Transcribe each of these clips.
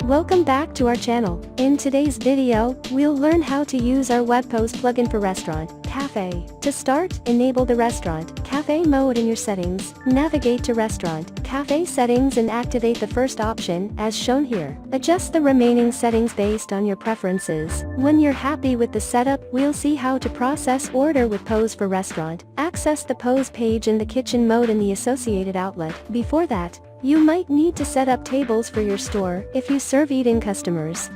Welcome back to our channel. In today's video, we'll learn how to use our WebPOS plugin for Restaurant Cafe. To start, enable the Restaurant Cafe mode in your settings. Navigate to Restaurant Cafe settings and activate the first option, as shown here. Adjust the remaining settings based on your preferences. When you're happy with the setup, we'll see how to process order with POS for Restaurant. Access the POS page in the kitchen mode in the associated outlet. Before that, you might need to set up tables for your store if you serve eat-in customers.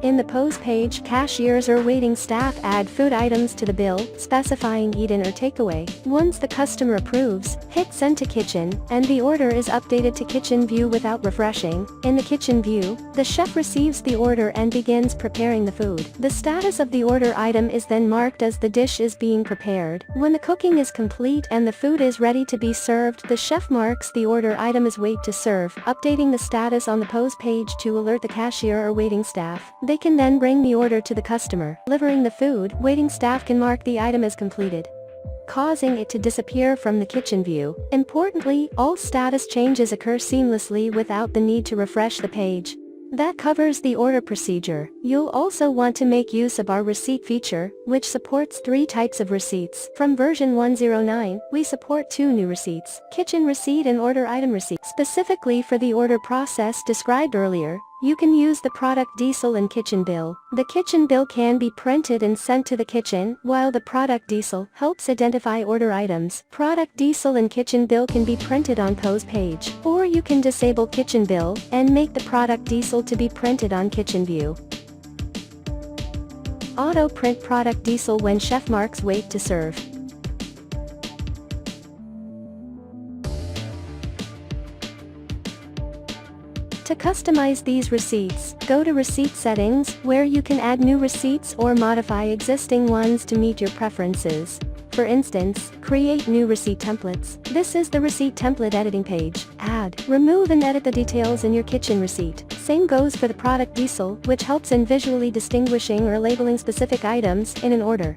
In the POS page, cashiers or waiting staff add food items to the bill, specifying eat-in or takeaway. Once the customer approves, hit Send to Kitchen, and the order is updated to Kitchen View without refreshing. In the Kitchen View, the chef receives the order and begins preparing the food. The status of the order item is then marked as the dish is being prepared. When the cooking is complete and the food is ready to be served, the chef marks the order item as Wait to Serve, updating the status on the POS page to alert the cashier or waiting staff. They can then bring the order to the customer. Delivering the food, waiting staff can mark the item as completed, causing it to disappear from the kitchen view. Importantly, all status changes occur seamlessly without the need to refresh the page. That covers the order procedure. You'll also want to make use of our receipt feature, which supports 3 types of receipts. From version 109, we support 2 new receipts: kitchen receipt and order item receipt. Specifically for the order process described earlier, you can use the product diesel and kitchen bill. The kitchen bill can be printed and sent to the kitchen, while the product diesel helps identify order items. Product diesel and kitchen bill can be printed on POS page, or you can disable kitchen bill and make the product diesel to be printed on kitchen view. Auto print product diesel when chef marks Wait to Serve. To customize these receipts, go to Receipt Settings, where you can add new receipts or modify existing ones to meet your preferences. For instance, create new receipt templates. This is the receipt template editing page. Add, remove and edit the details in your kitchen receipt. Same goes for the product diesel, which helps in visually distinguishing or labeling specific items in an order.